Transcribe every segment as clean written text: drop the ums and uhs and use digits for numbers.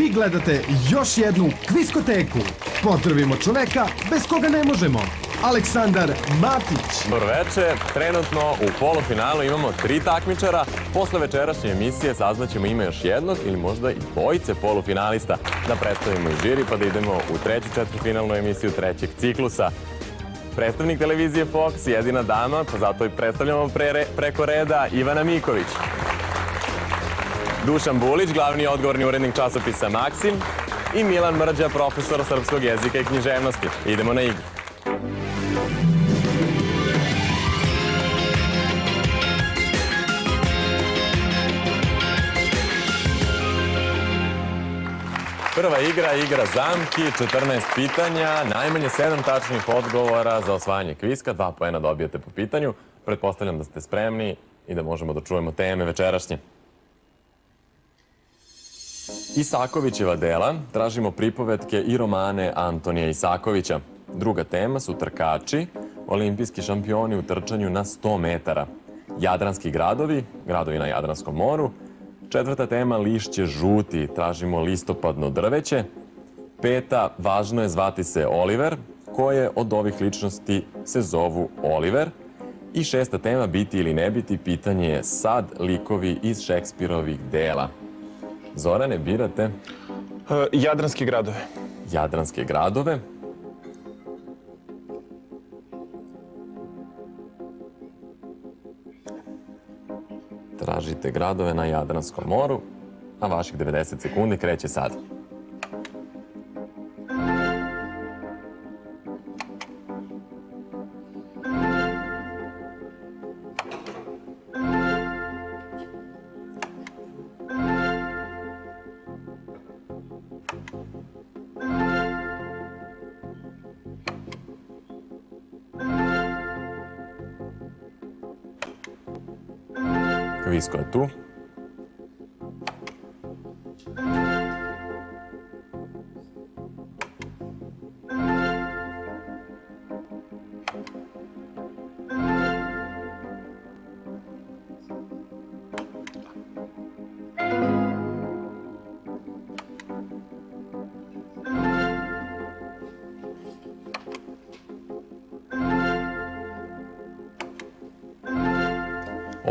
Vi gledate još jednu kviskoteku. Pozdravimo čoveka bez koga ne možemo. Aleksandar Matić. Dobro večer. Trenutno u polufinalu imamo 3 takmičara. Posle večerašnje emisije saznaćemo ime još jednog ili možda i dvojice polufinalista da predstavimo i žiri pa da idemo u treću četvrtfinalnu emisiju trećeg ciklusa. Predstavnik televizije Fox, jedina dama, pa zato i predstavljamo preko reda, Ivana Miković. Dušan Bulić, glavni odgovorni urednik časopisa Maksim i Milan Mrđa, profesor srpskog jezika i književnosti. Idemo na igru. Prva igra, igra zamki, 14 pitanja, najmanje 7 tačnih odgovora za osvajanje kviska, 2 poena dobijete po pitanju. Pretpostavljam da ste spremni i da možemo da čujemo teme večerašnje. Isakovićeva dela, tražimo pripovetke i romane Antonija Isakovića. Druga tema su trkači, olimpijski šampioni u trčanju na 100 metara. Jadranski gradovi, gradovi na Jadranskom moru. Četvrta tema, lišće žuti, tražimo listopadno drveće. Peta, važno je zvati se Oliver, koje od ovih ličnosti se zovu Oliver. I šesta tema, biti ili ne biti, pitanje je sad likovi iz Šekspirovih dela. Zorane, birate? Jadranske gradove. Jadranske gradove. Tražite gradove na Jadranskom moru, a vaših 90 sekundi kreće sad. Kvisko je tu.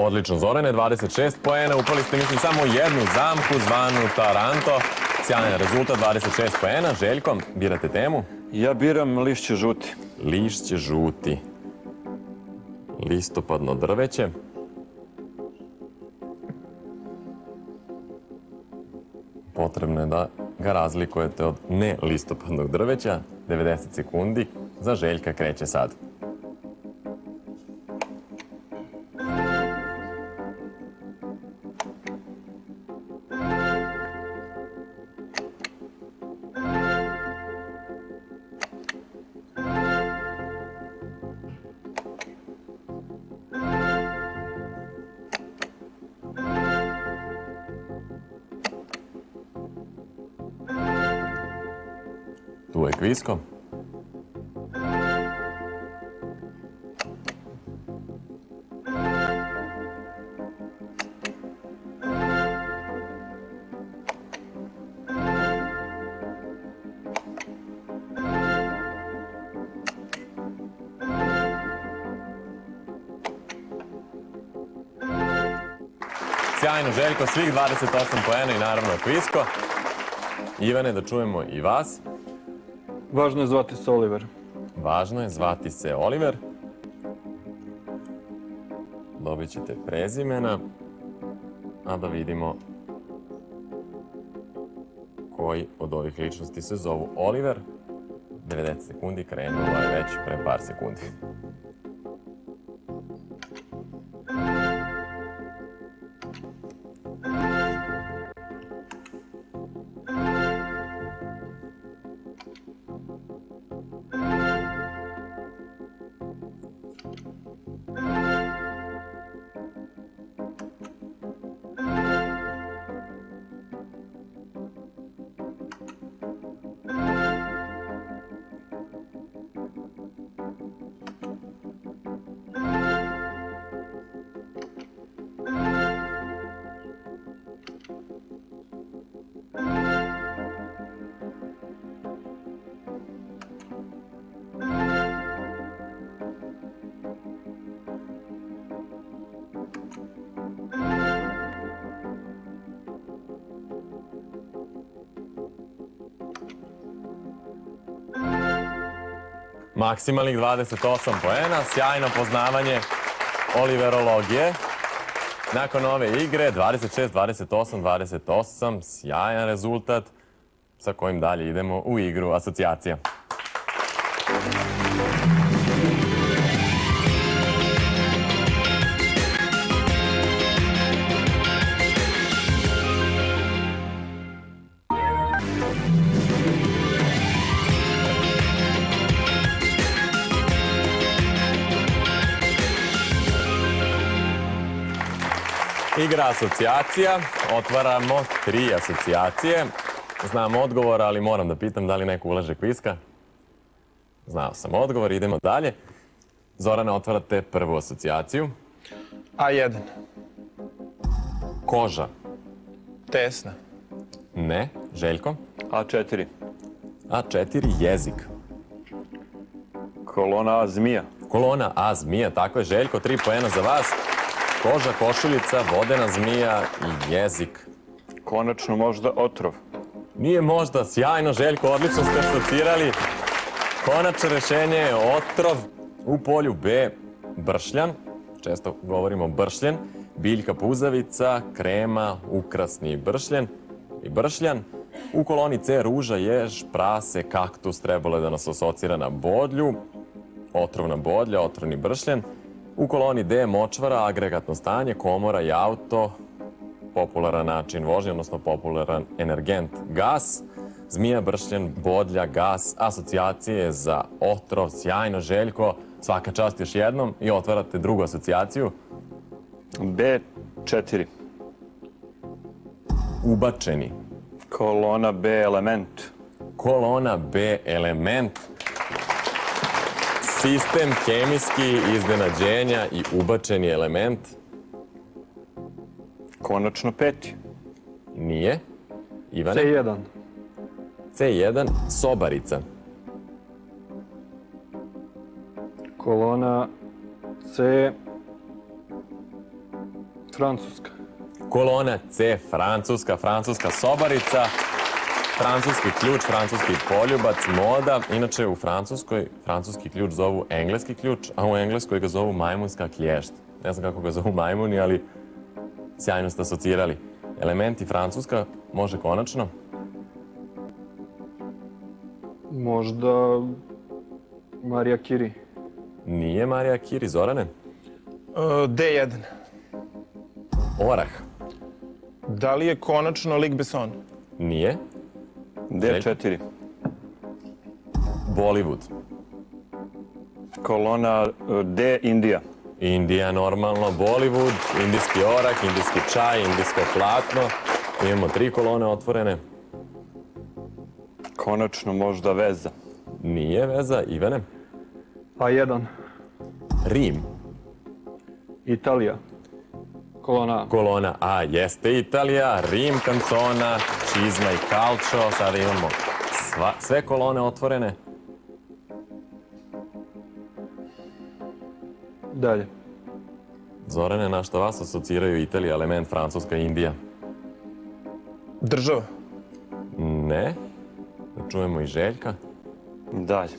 Odlično, Zorane, 26 poena, upali ste, mislim, samo jednu zamku zvanu Taranto. Sjajan rezultat, 26 poena. Željko, birate temu? Ja biram lišće žuti. Lišće žuti. Listopadno drveće. Potrebno je da ga razlikujete od nelistopadnog drveća. 90 sekundi. Za Željka kreće sad. Tu je kvisko. Sjajno, Željko, svih 28 poena i naravno kvisko. Ivane, da čujemo i vas. Važno je zvati se Oliver. Važno je zvati se Oliver. Dobit ćete prezimena, a da vidimo koji od ovih ličnosti se zovu Oliver. 90 sekundi, krenula je već pre par sekundi. Maksimalnih 28 poena, sjajno poznavanje oliverologije. Nakon ove igre, 26, 28, 28, sjajan rezultat sa kojim dalje idemo u igru asocijacija. Igra asocijacija. Otvaramo 3 asocijacije. Znam odgovor, ali moram da pitam da li neko ulaže kviska. Znao sam odgovor, idemo dalje. Zorane, otvarate prvu asocijaciju. A1. Koža. Tesna. Ne. Željko. A4. A4. Jezik. Kolona A, zmija. Kolona A, zmija. Tako je, Željko. 3 poena za vas. Koža, košuljica, vodena zmija i jezik. Konačno možda otrov. Nije možda, sjajno, Željko, odlično ste asocirali. Konačno rešenje je otrov. U polju B, bršljan. Često govorimo bršljen. Biljka, puzavica, krema, ukrasni bršljen i bršljan. U koloni C, ruža, jež, prase, kaktus, trebalo je da nas asocira na bodlju. Otrovna bodlja, otrovni bršljen. U koloni D, močvara, agregatno stanje, komora i auto, popularan način vožnje, odnosno popularan energent, gas, zmija, bršljen, bodlja, gas, asocijacije za otrov, sjajno, Željko, svaka čast još jednom i otvarate drugu asocijaciju. B4. Ubačeni. Kolona B, element. Kolona B, element. Sistem hemijski iznenađenja i ubačeni element. Konačno 5. Nije. Ivane? C1. C1, sobarica. Kolona C, francuska. Kolona C, francuska, francuska sobarica. Francuski ključ, francuski poljubac, moda. Inače, u Francuskoj francuski ključ zovu engleski ključ, a u Engleskoj ga zovu majmunska klješt. Ne znam kako ga zovu majmuni, ali sjajno ste asocirali. Elementi francuska, može konačno? Možda Marija Kiri. Nije Marija Kiri. Zorane? D1. Orah. Da li je konačno Luc Besson? Nije. D4. Bollywood. Kolona D, Indija. Indija, normalno. Bollywood, indijski orah, indijski čaj, indijsko platno. Imamo 3 kolone otvorene. Konačno možda veza. Nije veza. Ivane? A1. Rim. Italija. Kolona A. Kolona A jeste Italija, Rim, kancona, čizma i kalčo. Sada imamo sve kolone otvorene. Dalje. Zorane, na što vas asociraju Italija, element, Francuska, Indija? Država. Ne. Da čujemo i Željka. Dalje.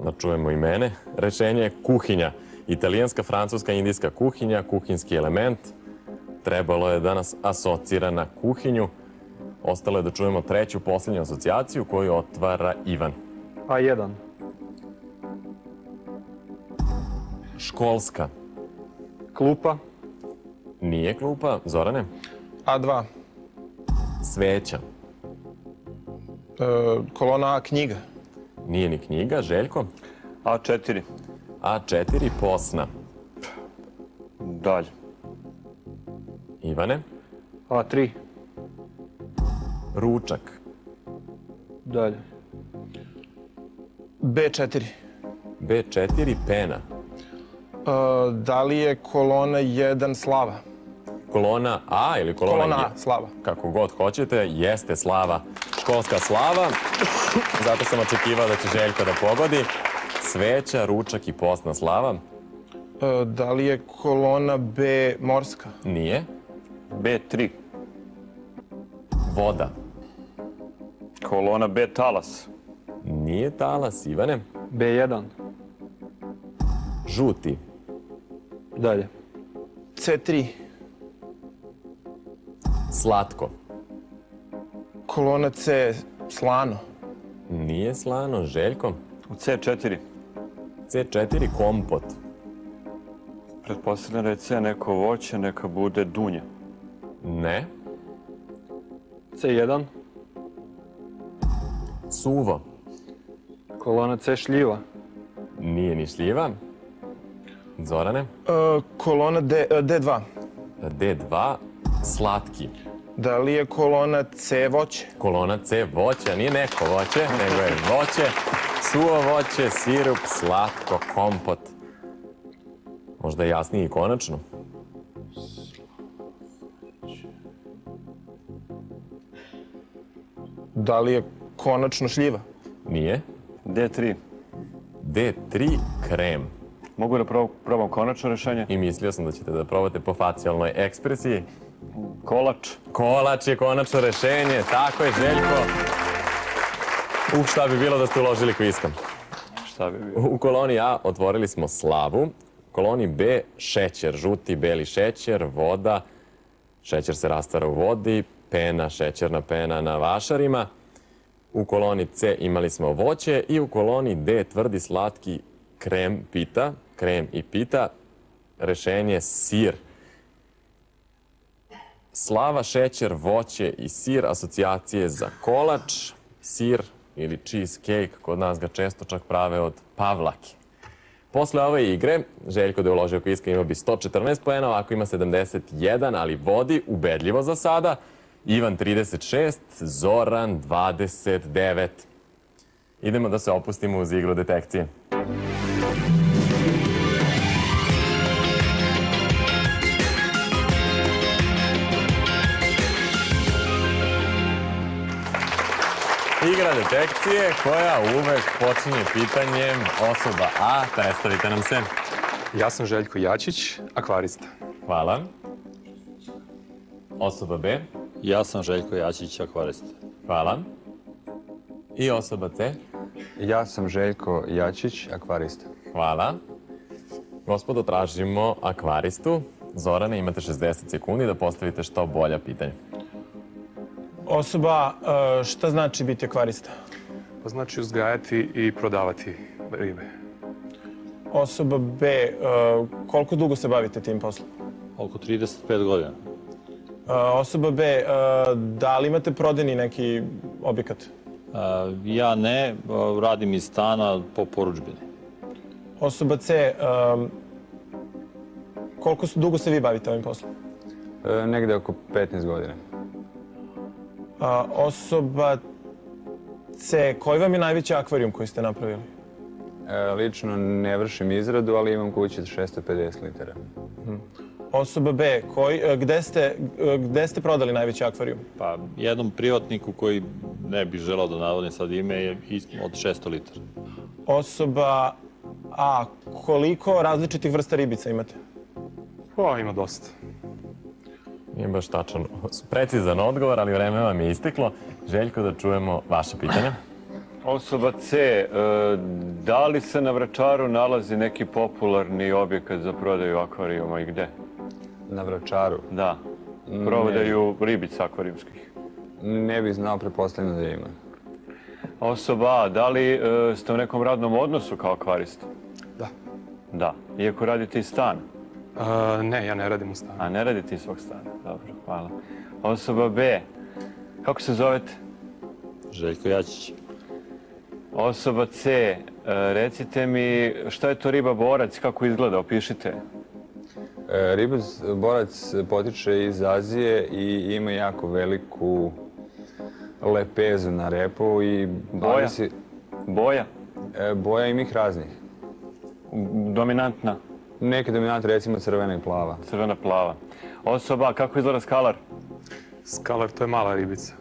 Da čujemo i mene. Rešenje je kuhinja. Italijanska, francuska, indijska kuhinja, kuhinjski element. Trebalo je da nas asocira na kuhinju. Ostalo je da čujemo treću, posljednju asocijaciju koju otvara Ivan. A1. Školska. Klupa. Nije klupa. Zorane? A2. Sveća. Kolona A, knjiga. Nije ni knjiga. Željko? A4. A4, posna. Dalje. Ivane? A3. Ručak. Dalje. B4. B4, pena. Da li je kolona 1 slava? Kolona A ili kolona Kolona A, slava. Kako god hoćete, jeste slava. Školska slava. Zato sam očekivao da će Željko da pogodi. Sveća, ručak i postna slava. Da li je kolona B morska? Nije. B3. Voda. Kolona B, talas. Nije talas. Ivane? B1. Žuti. Dalje. C3. Slatko. Kolona C, slano. Nije slano. Željko. U C4. C4. Kompot. Pretpostavljam da je C neko voće, neka bude dunja. Ne. C1. Suvo. Kolona C šljiva. Nije ni šljiva. Zorane. Kolona D2. D2. Slatki. Da li je kolona C voće? Kolona C voće, nije neko voće, nego je voće, suvo voće, sirup, slatko, kompot. Možda je jasnije i konačno. Da li je konačno šljiva? Nije. D3. D3. Krem. Mogu da probam konačno rešenje? I mislio sam da ćete da probate po facijalnoj ekspresiji. Kolač. Kolač je konačno rešenje, tako je, Željko. Šta bi bilo da ste uložili kviskam? Šta bi bilo? U koloni A otvorili smo slavu, u koloni B šećer, žuti, beli šećer, voda, šećer se rastvara u vodi, pena, šećerna pena na vašarima. U koloni C imali smo voće i u koloni D tvrdi slatki krem i pita, rešenje sir. Slava, šećer, voće i sir, asocijacije za kolač, sir ili cheesecake, kod nas ga često čak prave od pavlake. Posle ove igre, Željko da je uložio kviska imao bi 114 poena, ovako ima 71, ali vodi ubedljivo za sada. Ivan 36, Zoran 29. Idemo da se opustimo uz igru detekcije. Igra detekcije koja uvek počinje pitanjem osoba A. Predstavite nam se. Ja sam Željko Jačić, akvarista. Hvala. Osoba B. Ja sam Željko Jačić, akvarista. Hvala. I osoba C. Ja sam Željko Jačić, akvarista. Hvala. Gospodo, tražimo akvaristu. Zorane, imate 60 sekundi da postavite što bolja pitanja. Osoba A, šta znači biti akvarista? Pa znači uzgajati i prodavati ribe. Osoba B, koliko dugo se bavite tim poslom? Oko 35 godina. Osoba B, da li imate prodajni neki objekat? Ja ne, radim iz stana po porudžbini. Osoba C, koliko dugo se vi bavite ovim poslom? Negde oko 15 godina. Osoba C, koji vam je najveći akvarijum koji ste napravili? Lično ne vršim izradu, ali imam kući od 650 litara. Osoba B, gde ste prodali najveći akvarijum? Pa jednom privatniku koji ne bih želao da navodim sad ime je od 600 litara. Osoba A, koliko različitih vrsta ribica imate? Pa, ima dosta. Nije baš tačan, precizan odgovor, ali vreme vam je isteklo. Željko, da čujemo vaše pitanje. Osoba C. Da li se na Vračaru nalazi neki popularni objekat za prodaju akvarijuma i gde? Na Vračaru? Da. Prodaju ribica akvarijumskih. Ne bih znao, pretpostavljam da ima. Osoba A. Da li ste u nekom radnom odnosu kao akvarista? Da. Da. Iako radite iz stana? Ne, ja ne radim u stanu. A ne radite iz svog stana? Dobro, hvala. Osoba B. Kako se zovete? Željko Jačić. Osoba C. Recite mi šta je to riba borac, kako izgleda, opišite. Riba borac potiče iz Azije i ima jako veliku lepezu na repu i Boja? Boja? Boja ima ih raznih. Dominantna? Neke dominante, recimo crvena i plava. Crvena, plava. Osoba A. Kako izgleda skalar? Skalar, to je mala ribica.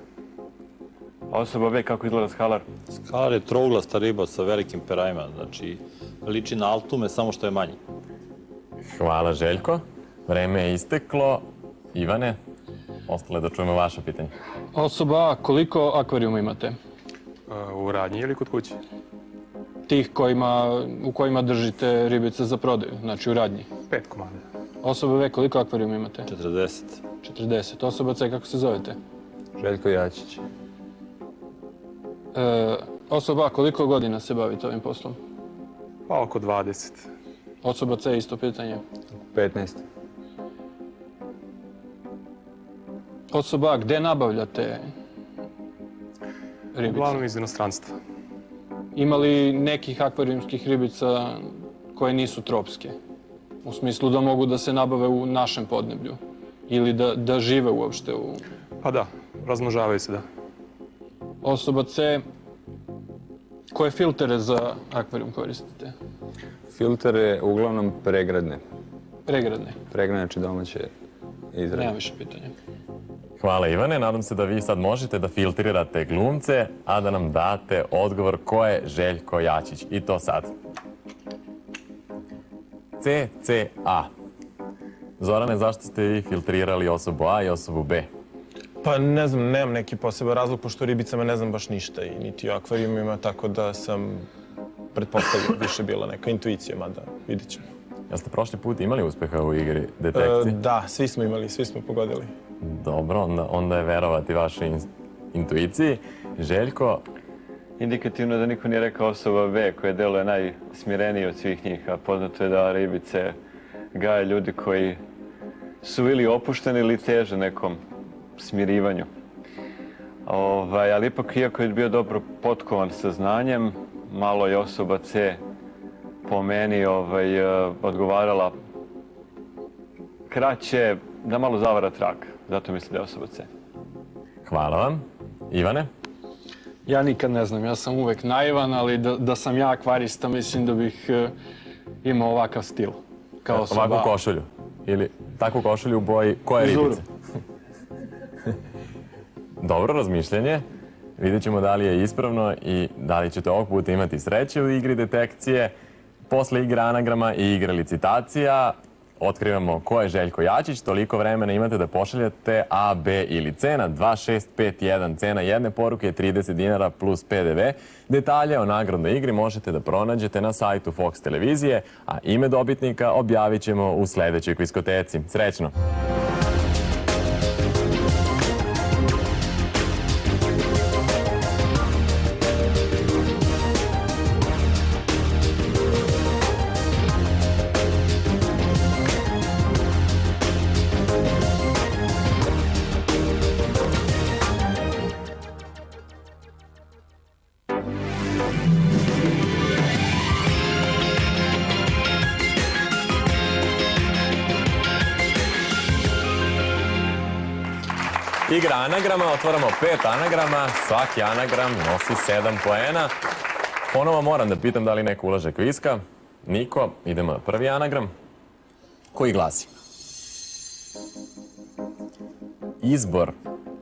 Osoba B. Kako izgleda skalar? Skalar je trouglasta riba sa velikim perajima, znači liči na altume, samo što je manji. Hvala, Željko. Vreme je isteklo. Ivane, ostale da čujemo vaše pitanje. Osoba A, koliko akvarijuma imate? U radnji ili kod kuće? tih u kojima držite ribice za prodaju, znači u radnji? 5 komada. Osoba B, koliko akvarijuma imate? 40. 40. Osoba C, kako se zovete? Željko Jačić. Osoba A, koliko godina se bavite ovim poslom? Pa oko 20. Osoba C, isto pitanje. 15. Osoba A, gde nabavljate ribice? Uglavnom iz inostranstva. Ima li nekih akvarijumskih ribica koje nisu tropske? U smislu da mogu da se nabave u našem podneblju? Ili da žive uopšte u... Pa da, razmnožavaju se, da. Osoba C, koje filtere za akvarijum koristite? Filtere uglavnom pregradne. Pregradne. Pregradne, znači domaće izrade. Nema više pitanja. Hvala Ivane, nadam se da vi sad možete da filtrirate glumce, a da nam date odgovor ko je Željko Jačić. I to sad. CCA. Zorane, zašto ste vi filtrirali osobu A i osobu B? Pa ne znam, nemam neki poseban razlog, pošto o ribicama ne znam baš ništa i niti o akvarijumima, tako da sam pretpostavio više bila neka intuicija, mada vidit ćemo. Jel ste prošli put imali uspeha u igri detekcije? Da, svi smo imali, svi smo pogodili. Dobro, onda je verovati vašoj intuiciji. Željko? Indikativno da niko nije rekao osoba B, koja deluje najsmireniji od svih njih, a poznato je da ribice gaje ljudi koji su ili opušteni ili teže nekom smirivanju. Ali ipak, iako je bio dobro potkovan sa znanjem, malo je osoba C po meni odgovarala kraće, da malo zavara trag. Zato mislim da je osoba C. Hvala vam. Ivane? Ja nikad ne znam, ja sam uvek naivan, ali da sam ja akvarista, mislim da bih imao ovakav stil. Kao osoba. Ovakvu košulju? Ili takvu košulju u boji koje ribice? Dobro razmišljanje. Vidjet ćemo da li je ispravno i da li ćete ovog puta imati sreće u igri detekcije. Posle igre anagrama i igre licitacija otkrivamo ko je Željko Jačić. Toliko vremena imate da pošaljete A, B ili C na 2651. Cena jedne poruke je 30 dinara plus PDV. Detalje o nagradnoj igri možete da pronađete na sajtu Fox televizije, a ime dobitnika objavit ćemo u sledećoj kviskoteci. Srećno! Igra anagrama, otvaramo 5 anagrama, svaki anagram nosi 7 poena. Ponovo moram da pitam da li neko ulaže kviska. Niko, idemo na prvi anagram, koji glasi: izbor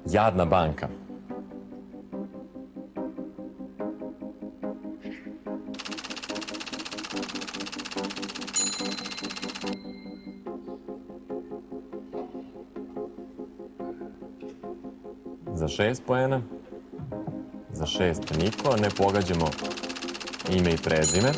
Jadna banka. Za 6 poena. Za 6 niko. Ne pogađamo ime i prezime.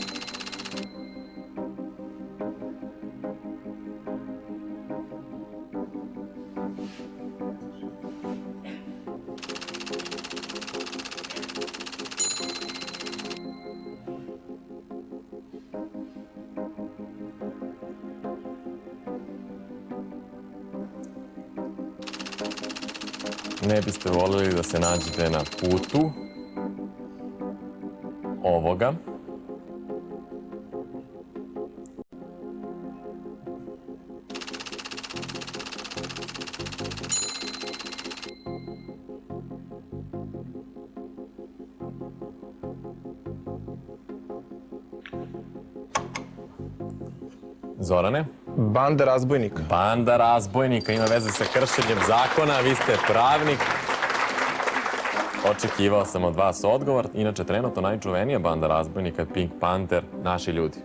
Ne biste voljeli da se nađete na putu ovoga. Zorane? Banda razbojnika. Banda razbojnika ima veze sa kršenjem zakona, vi ste pravnik. Očekivao sam od vas odgovor. Inače, trenutno najčuvenija banda razbojnika je Pink Panther, Naši ljudi.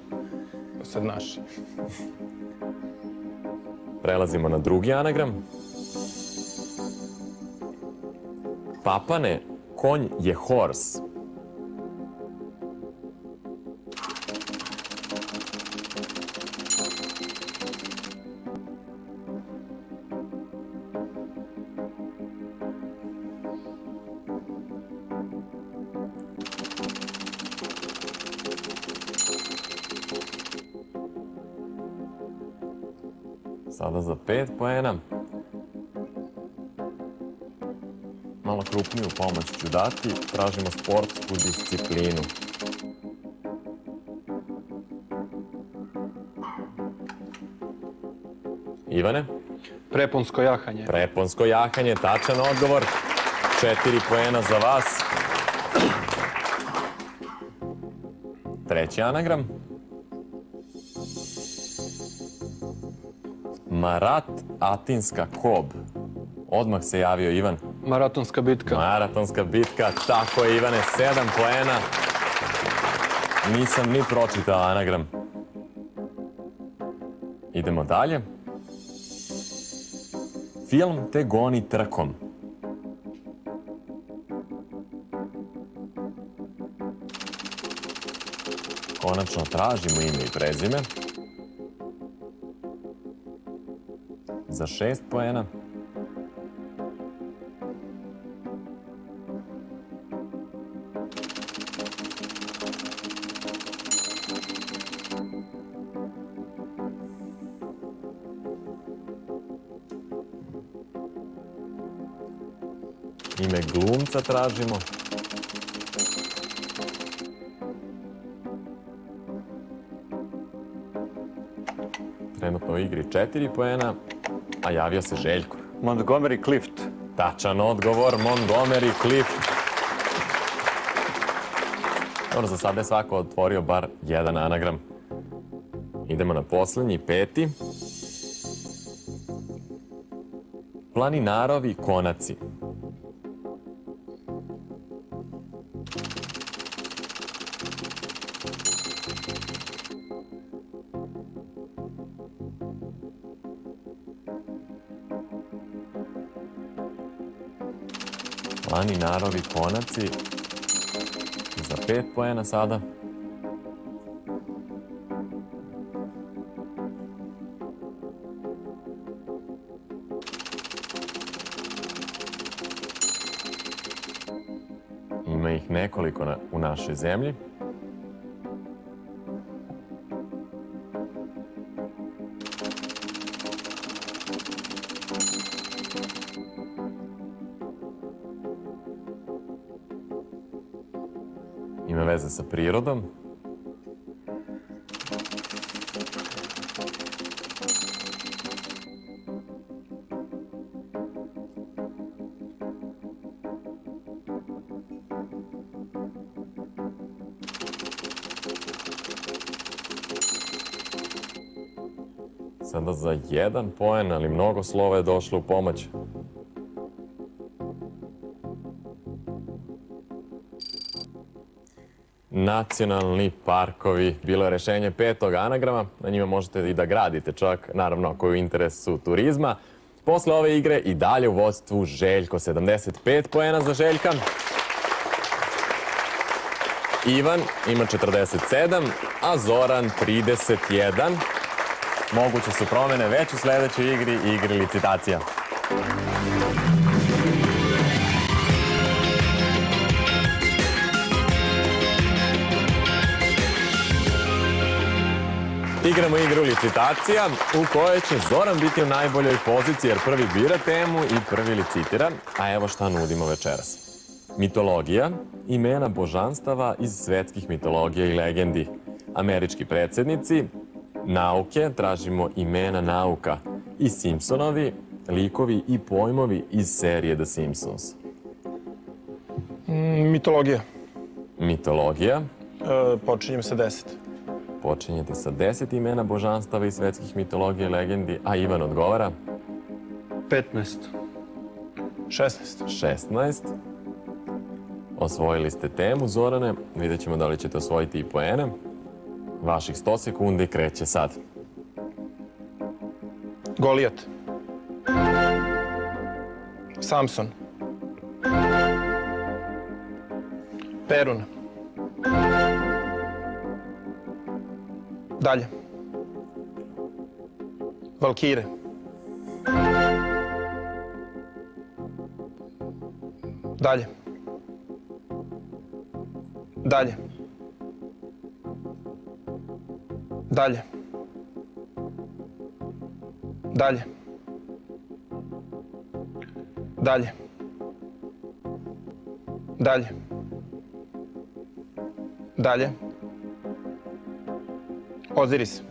Sad naši. Prelazimo na drugi anagram. Papane, konj je horse. Sada za 5 poena. Malo krupniju pomoć ću dati. Tražimo sportsku disciplinu. Ivane? Preponsko jahanje. Preponsko jahanje, tačan odgovor. 4 poena za vas. Treći anagram. Marat Atinska Kob. Odmah se javio Ivan. Maratonska bitka. Maratonska bitka, tako je Ivane, 7 poena. Nisam ni pročitao anagram. Idemo dalje. Film te goni trkom. Konačno tražimo ime i prezime. Za 6 poena. Ime glumca tražimo. Trenutno u igri 4 poena, a javio se Željko. Montgomery Clift. Tačan odgovor, Montgomery Clift. Dobro, za sada je svako otvorio bar jedan anagram. Idemo na poslednji, 5. Planinarovi konaci. Planinarovi konaci. Za 5 poena sada. Ima ih nekoliko u našoj zemlji. Ima veze sa prirodom. Sada za 1 poen, ali mnogo slova je došlo u pomoć. Nacionalni parkovi. Bilo je rešenje 5. anagrama. Na njima možete i da gradite čak, naravno ako je u interesu turizma. Posle ove igre i dalje u vodstvu Željko. 75 poena za Željka. Ivan ima 47, a Zoran 31. Moguće su promene već u sledećoj igri, igri licitacija. Igramo igru licitacija u kojoj će Zoran biti u najboljoj poziciji jer prvi bira temu i prvi licitira. A evo šta nudimo večeras. Mitologija, imena božanstava iz svetskih mitologija i legendi. Američki predsjednici, nauke, tražimo imena nauka. I Simpsonovi, likovi i pojmovi iz serije The Simpsons. Mitologija. Mitologija. Počinjem sa 10. Počinjete sa 10 imena božanstava iz svetskih mitologija i legendi, a Ivan odgovara 15. 16. 16. Osvojili ste temu, Zorane. Vidjet ćemo da li ćete osvojiti i poene. Vaših 100 sekundi kreće sad. Golijat. Samson. Perun. Dalje. Valkire. Dalje. Dalje. Dalje. Dalje. Dalje. Dalje. Dalje. Oziris.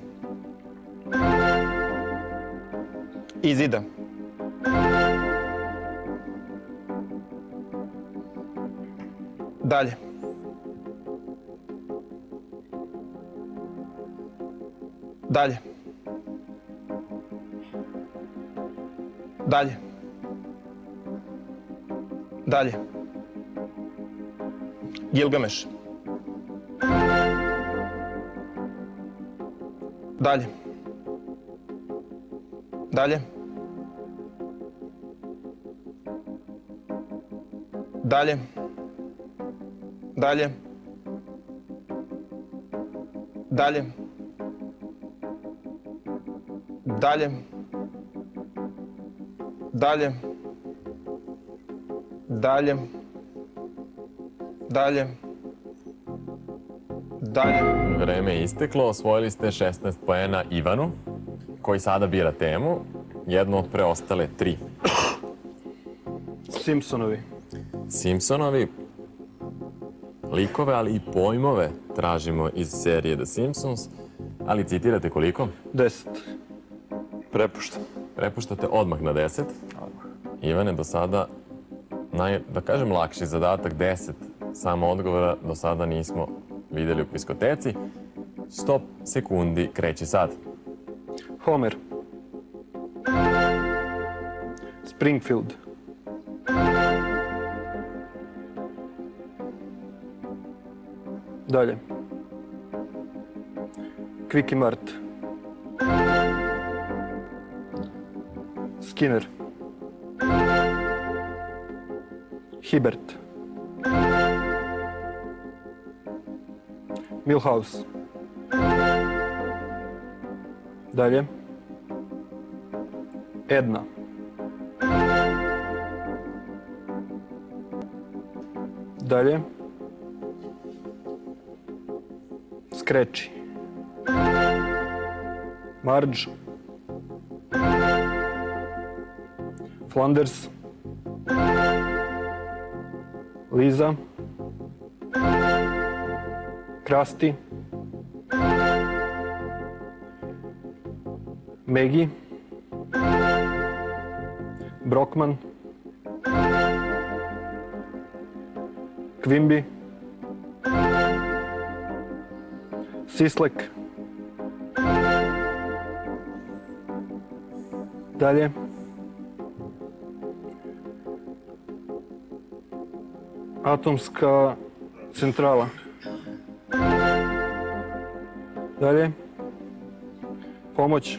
Izida. Dalje. Dalje. Dalje. Dalje. Gilgameš. Dalje. Dalje. Dalje. Dalje. Dalje. Dalje. Dalje. Dalje. Dalje. Dalje. Vreme je isteklo, osvojili ste 16 poena Ivanu, koji sada bira temu, jednu od preostale 3. Simpsonovi. Simpsonovi, likove, ali i pojmove tražimo iz serije The Simpsons, ali citirate koliko? 10. Prepuštam. Prepuštate odmah na 10. Ivane, do sada, da kažem, lakši zadatak, 10 samo odgovora do sada nismo vidjeli u kviskoteci. 100 sekundi kreće sad. Homer. Springfield. Dalje. Quickie Mart. Skinner. Hibbert. Milhouse. Dalje. Edna. Dalje. Scratchy. Marge. Flanders. Liza. Krusty. Maggie. Brockman. Quimby. Sislek. Dalje. Atomska centrala. Dalje. Pomoć.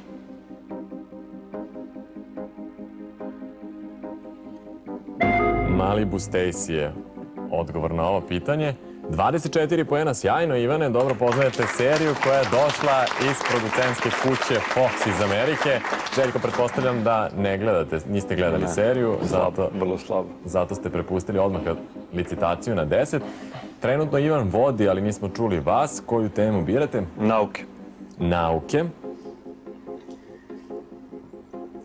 Malibu Stacy je odgovor na ovo pitanje. 24 poena, sjajno, Ivane, dobro poznajete seriju koja je došla iz producentske kuće Fox iz Amerike. Željko, pretpostavljam da ne gledate, niste gledali seriju, Vrlo slabo. zato ste prepustili odmah licitaciju na 10. Trenutno Ivan vodi, ali nismo čuli vas. Koju temu birate? Nauke. Nauke.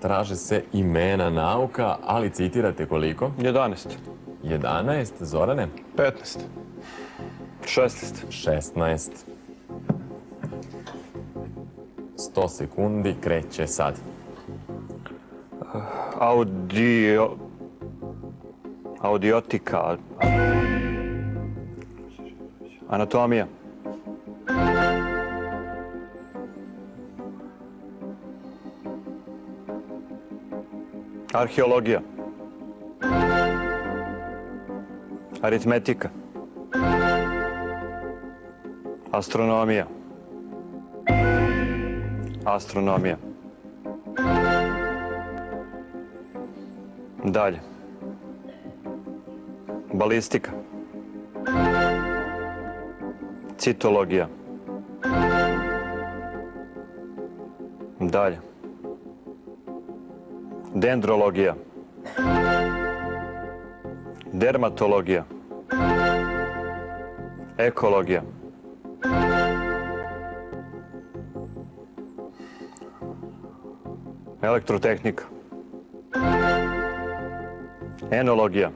Traže se imena nauka, ali citirate koliko? 11. 11. Zorane? 15. 16. 16. 100 sekundi kreće sad. Audiotika. Anatomija. Arheologija. Aritmetika. Astronomija. Astronomija. Dalje. Balistika. Citologija. Dalje. Dendrologija. Dermatologija. Ekologija. Elektrotehnika. Enologija.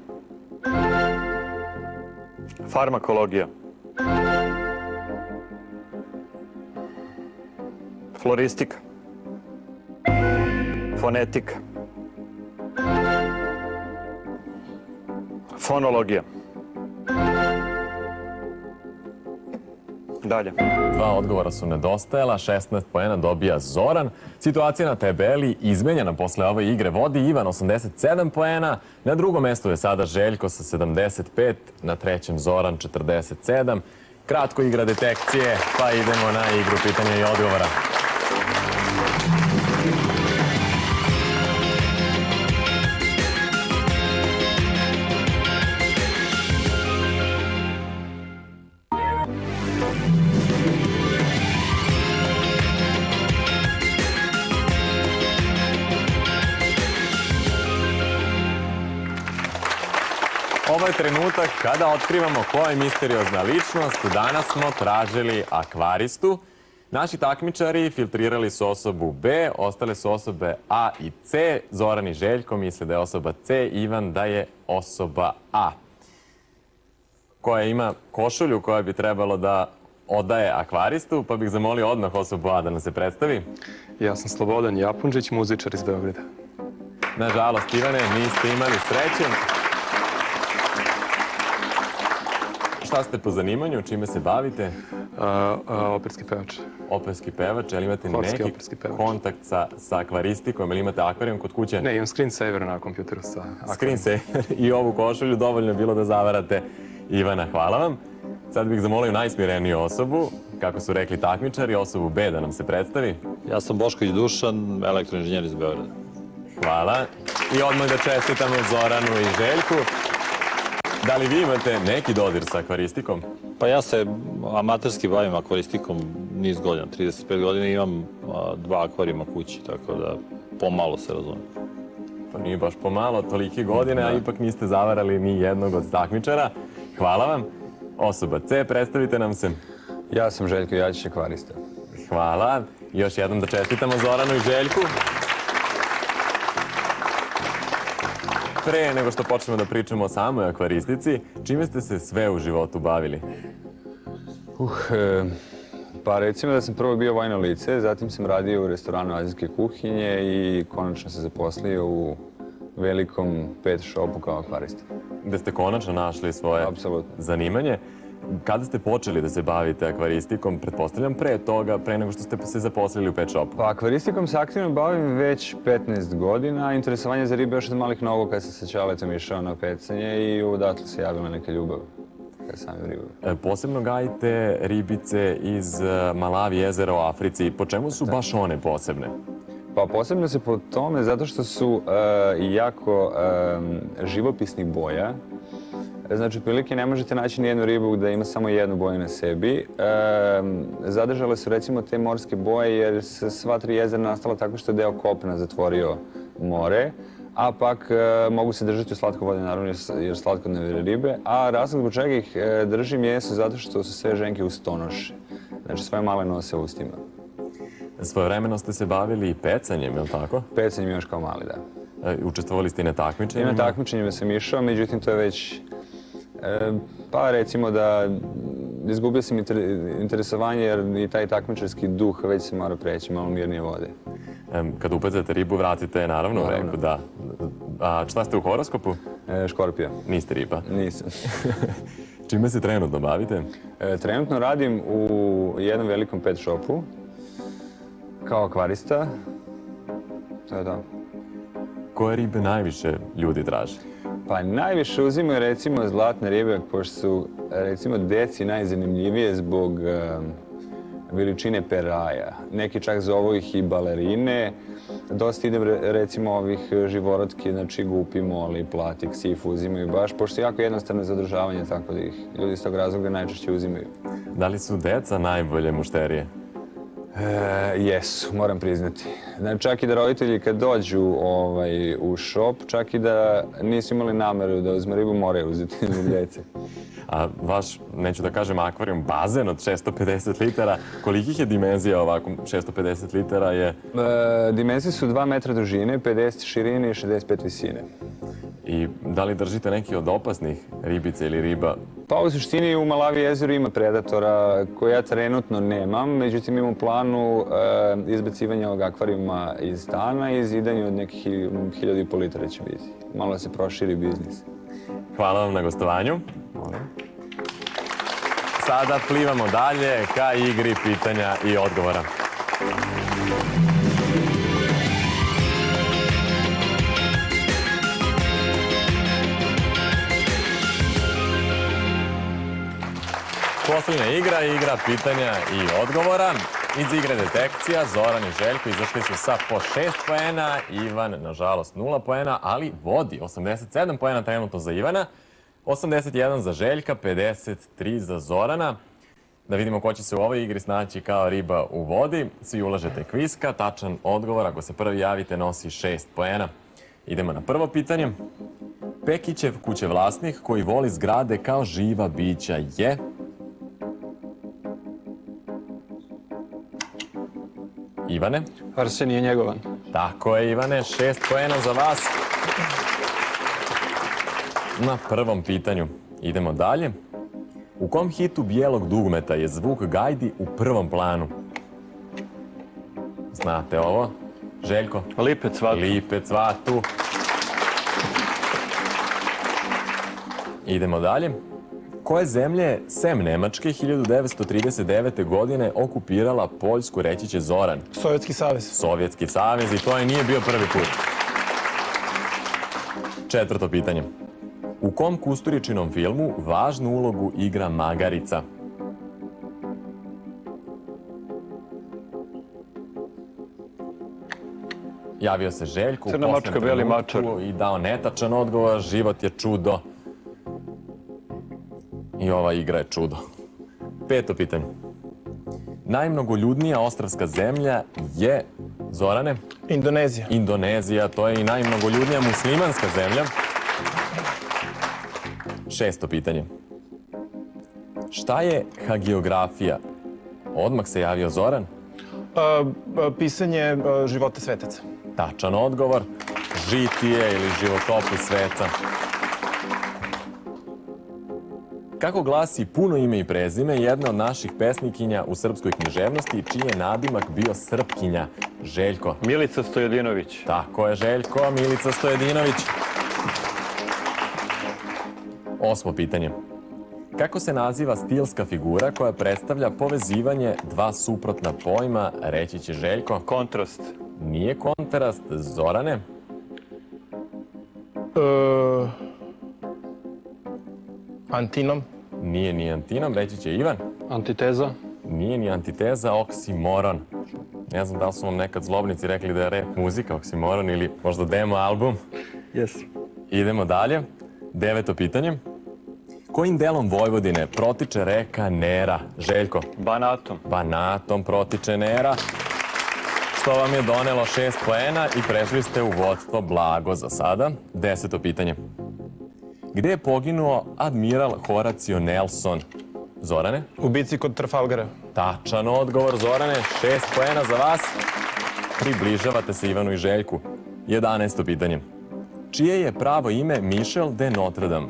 Farmakologija. Floristika. Fonetika. Fonologija. Dalje. 2 odgovora su nedostajala, 16 poena dobija Zoran. Situacija na tabeli izmenjena posle ove igre. Vodi Ivan 87 poena, na drugom mestu je sada Željko sa 75, na trećem Zoran 47. Kratko igra detekcije, pa idemo na igru pitanja i odgovora. Ovo je trenutak kada otkrivamo ko je misteriozna ličnost. Danas smo tražili akvaristu. Naši takmičari filtrirali su osobu B, ostale su osobe A i C. Zoran i Željko misle da je osoba C, Ivan da je osoba A. Koja ima košulju koja bi trebalo da odaje akvaristu, pa bih zamolio odmah osobu A da nam se predstavi. Ja sam Slobodan Japunđić, muzičar iz Beograda. Nažalost, Ivane, niste imali sreće. Šta ste po zanimanju, čime se bavite? Operski pevač. Operski pevač, ali imate Horski neki operski pevač. kontakt sa akvaristikom, ili imate akvarijum kod kuće? Ne, imam screensaver na kompjuteru sa akvarijom. Screensaver i ovu košulju, dovoljno je bilo da zavarate Ivana. Hvala vam. Sad bih zamolio najsmireniju osobu, kako su rekli takmičari, osobu B da nam se predstavi. Ja sam Bošković Dušan, elektroinženjer iz Beograda. Hvala. I odmah da čestitamo Zoranu i Željku. Da li vi imate neki dodir sa akvaristikom? Pa ja se amaterski bavim akvaristikom niz godina, 35 godina i imam 2 akvarijuma kući, tako da pomalo se razumijem. To nije baš pomalo, tolike godine, a ipak niste zavarali ni jednog od takmičara. Hvala vam. Osoba C, predstavite nam se. Ja sam Željko Jačić, akvarista. Hvala. Još jednom da čestitamo Zoranu i Željku. Pre nego što počnemo da pričamo o samoj akvaristici, čime ste se sve u životu bavili? Pa recimo da sam prvo bio vojno lice, zatim sam radio u restoranu azijske kuhinje i konačno se zaposlio u velikom pet shopu kao akvarista. Gde ste konačno našli svoje zanimanje. Kada ste počeli da se bavite akvaristikom, pretpostavljam pre toga, pre nego što ste se zaposlili u pet shopu? Pa akvaristikom se aktivno bavim već 15 godina. Interesovanje za ribe još od malih nogu kad sam sa ćaletom išao na pecanje i odatle se javila neka ljubav ka samim ribama. Posebno gajite ribice iz Malavi jezera u Africi. Po čemu su baš one posebne? Pa posebno se po tome zato što su jako živopisnih boja. Znači, prilike ne možete naći nijednu ribu da ima samo jednu boju na sebi. Zadržale su recimo te morske boje jer se sva 3 jezera nastala tako što je deo kopna zatvorio more, a pak mogu se držati u slatkovode, naravno, jer slatkodnevne ribe. A razlog zbog čega ih držim jesu zato što su sve ženke ustonoše. Znači, svoje male nose u ustima. Svojevremeno ste se bavili i pecanjem, je li tako? Pecanjem još kao mali, da. Učestvovali ste i na takmičenjima? I na takmičenjima sam išao, međutim to je već, pa recimo da izgubio sam interesovanje jer i taj takmičarski duh već se mora preći, malo mirnije vode. Kad upecate ribu, vratite naravno u reku, da. A šta ste u horoskopu? Škorpija. Niste riba? Nisam. Čime se trenutno bavite? Trenutno radim u jednom velikom pet shopu kao akvarista. To je to. Koje ribe najviše ljudi traže? Pa najviše uzimaju recimo zlatne ribe, pošto su recimo deci najzanimljivije zbog veličine peraja. Neki čak zovu ih i balerine. Dosta idem recimo ovih živorodki, znači gupi, moli, platik, sif uzimaju baš, pošto je jako jednostavno za održavanje, tako da ih ljudi iz tog razloga najčešće uzimaju. Da li su deca najbolje mušterije? Jesu, moram priznati. Znači, čak i da roditelji kad dođu u šop, čak i da nisu imali nameru da uzme ribu, moraju uzeti zbog djece. A vaš, neću da kažem akvarijum, bazen od 650 litara, kolikih je dimenzija ovako 650 litara je? Dimenzije su 2 metra dužine, 50 širine i 65 visine. I da li držite neki od opasnih ribica ili riba? Pa u suštini u Malavi jezeru ima predatora koje ja trenutno nemam, međutim imam u planu izbacivanja ovog akvarijuma iz stana i zidanje od nekih 1500 litara će biti. Malo se proširi biznis. Hvala vam na gostovanju. Sada plivamo dalje ka igri pitanja i odgovora. Posljednja igra pitanja i odgovora. Iz igre detekcija Zoran i Željko izašli su sa po 6 poena, Ivan nažalost 0 poena, ali vodi 87 poena trenutno za Ivana, 81 za Željka, 53 za Zorana. Da vidimo ko će se u ovoj igri snaći kao riba u vodi. Svi ulažete kviska, tačan odgovor, ako se prvi javite, nosi 6 poena. Idemo na prvo pitanje. Pekićev kućevlasnik koji voli zgrade kao živa bića je... Ivane? Arsenije Njegovan. Tako je, Ivane, 6 poena za vas. Na prvom pitanju. Idemo dalje. U kom hitu Bijelog dugmeta je zvuk gajdi u prvom planu? Znate ovo? Željko? Lipe cvatu. Lipe cvatu. Idemo dalje. Koje zemlje je, sem Nemačke, 1939. godine okupirala Poljsku, reći će Zoran? Sovjetski savez. Sovjetski savez, i to nije bio prvi put. Četvrto pitanje. U kom Kusturičinom filmu važnu ulogu igra Magarica? Javio se Željko u Crna posljednjem mačka, beli trenutku mačar. i dao netačan odgovor. Život je čudo. I ova igra je čudo. Peto pitanje. Najmnogoljudnija ostrvska zemlja je, Zorane? Indonezija. Indonezija, to je i najmnogoljudnija muslimanska zemlja. Šesto pitanje. Šta je hagiografija? Odmah se javio Zoran. Pisanje života svetaca. Tačan odgovor. Žitije ili životopis sveca. Kako glasi puno ime i prezime jedna od naših pesnikinja u srpskoj književnosti, čiji je nadimak bio Srpkinja? Željko. Milica Stojedinović. Tako je, Željko, Milica Stojedinović. Osmo pitanje. Kako se naziva stilska figura koja predstavlja povezivanje dva suprotna pojma, reći će Željko? Kontrast. Nije kontrast, Zorane? Antinom. Nije ni antinom, reći će Ivan? Antiteza. Nije ni antiteza, oksimoron. Ne znam da li su vam nekad zlobnici rekli da je rap muzika, oksimoron, ili možda demo album. Yes. Idemo dalje. Deveto pitanje. Kojim delom Vojvodine protiče reka Nera? Željko? Banatom. Banatom protiče Nera. Što vam je donelo 6 poena i prešli ste u vodstvo blago za sada. Deseto pitanje. Gde je poginuo admiral Horacio Nelson? Zorane? U bici kod Trafalgara. Tačan odgovor, Zorane. 6 poena za vas. Približavate se Ivanu i Željku. 11. pitanje. Čije je pravo ime Michel de Notre Dame?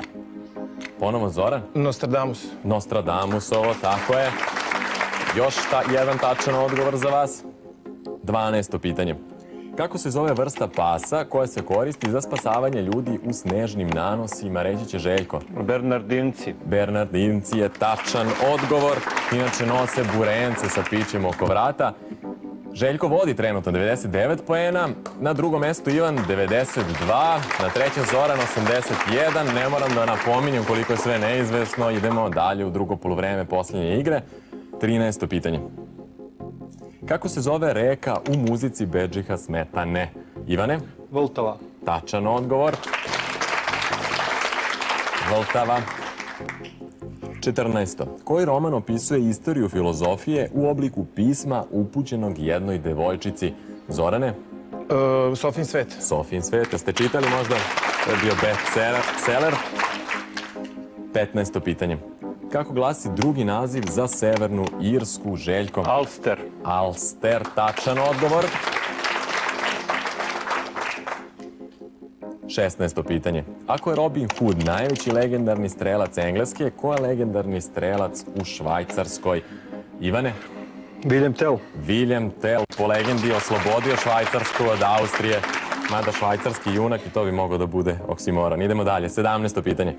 Ponovo Zoran? Nostradamus. Nostradamusovo, tako je. Još jedan tačan odgovor za vas. 12. pitanje. Kako se zove vrsta pasa koja se koristi za spasavanje ljudi u snežnim nanosima, reći će Željko? Bernardinci. Bernardinci je tačan odgovor. Inače nose burence sa pićem oko vrata. Željko vodi trenutno 99 poena, na drugom mestu Ivan 92, na trećem Zoran 81. Ne moram da napominjem koliko je sve neizvesno. Idemo dalje u drugo poluvreme posljednje igre. 13. pitanje. Kako se zove reka u muzici Bedžiha Smetane? Ivane? Vltava. Tačan odgovor. Vltava. 14. Koji roman opisuje istoriju filozofije u obliku pisma upućenog jednoj devojčici? Zorane? Sofin svet. Sofin svet. Ste čitali možda? To je bio bestseller. 15. pitanje. Kako glasi drugi naziv za Severnu Irsku, Željko? Ulster. Ulster, tačan odgovor. 16. pitanje. Ako je Robin Hood najveći legendarni strelac Engleske, ko je legendarni strelac u Švajcarskoj? Ivane? William Tell. William Tell, po legendi, oslobodio Švajcarsku od Austrije. Mada švajcarski junak i to bi mogao da bude oksimoron. Idemo dalje. 17. pitanje.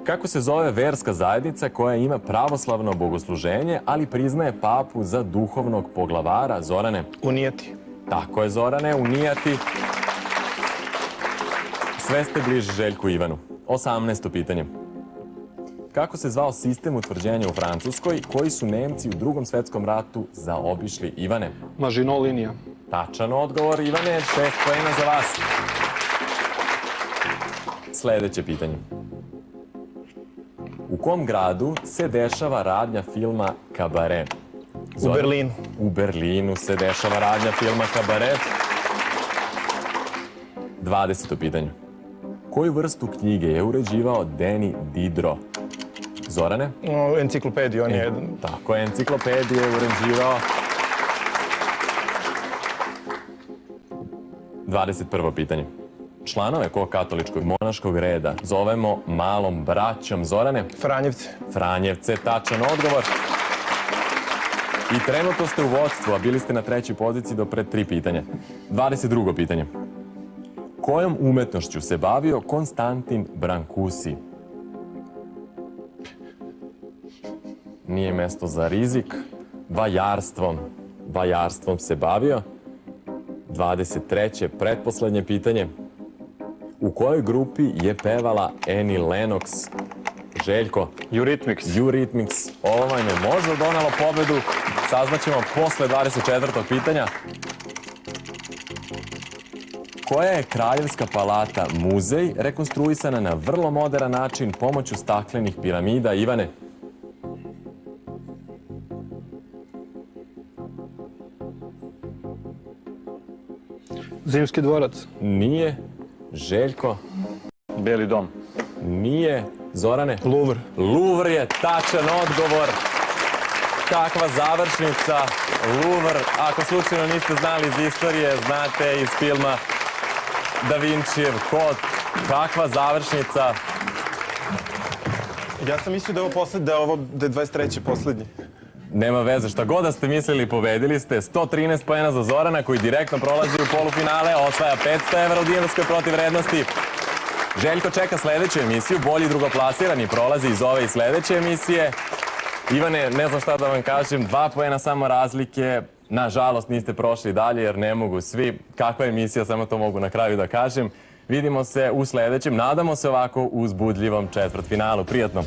Kako se zove verska zajednica koja ima pravoslavno bogosluženje, ali priznaje papu za duhovnog poglavara? Zorane? Unijati. Tako je, Zorane, unijati. Sve ste bliži Željku Ivanu. 18. pitanje. Kako se zvao sistem utvrđenja u Francuskoj koji su Nemci u Drugom svetskom ratu zaobišli? Ivane? Maginot linija. Tačan odgovor, Ivane, 6 poena za vas. Sljedeće pitanje. U kom gradu se dešava radnja filma Kabare? U Berlinu. U Berlinu se dešava radnja filma Kabare. 20. pitanje. Koju vrstu knjige je uređivao Denis Diderot? Zorane? Enciklopediju, on je jedan. Tako je, enciklopediju je uređivao. 21. pitanje. Članove kog katoličkog monaškog reda zovemo malom braćom? Zorane? Franjevce. Franjevce, tačan odgovor. I trenutno ste u vodstvu, a bili ste na 3. poziciji do pred 3 pitanja. 22. pitanje. Kojom umetnošću se bavio Konstantin Brancusi? Nije mesto za rizik. Vajarstvom se bavio. 23. pretposlednje pitanje. U kojoj grupi je pevala Annie Lennox? Željko? Eurythmics. Eurythmics. Ovo vam je možda donelo pobedu. Saznaćemo posle 24. pitanja. Koja je Kraljevska palata muzej rekonstruisana na vrlo moderan način pomoću staklenih piramida? Ivane? Zimski dvorac. Nije. Željko? Beli dom. Nije. Zorane? Louvre. Louvre je tačan odgovor. Kakva završnica. Louvre, ako slučajno niste znali iz istorije, znate iz filma Da Vincijev kod. Kakva završnica. Ja sam mislio da je ovo 23. poslednji. Nema veze, šta god da ste mislili, pobedili ste. 113 poena za Zorana koji direktno prolazi u polufinale, osvaja 500 evra u dinarskoj protivvrednosti. Željko čeka sledeću emisiju, bolji drugoplasirani prolazi iz ove i sledeće emisije. Ivane, ne znam šta da vam kažem, 2 poena samo razlike. Nažalost niste prošli dalje jer ne mogu svi. Kakva emisija, samo to mogu na kraju da kažem. Vidimo se u sledećem, nadamo se ovako uzbudljivom četvrtfinalu. Prijatno!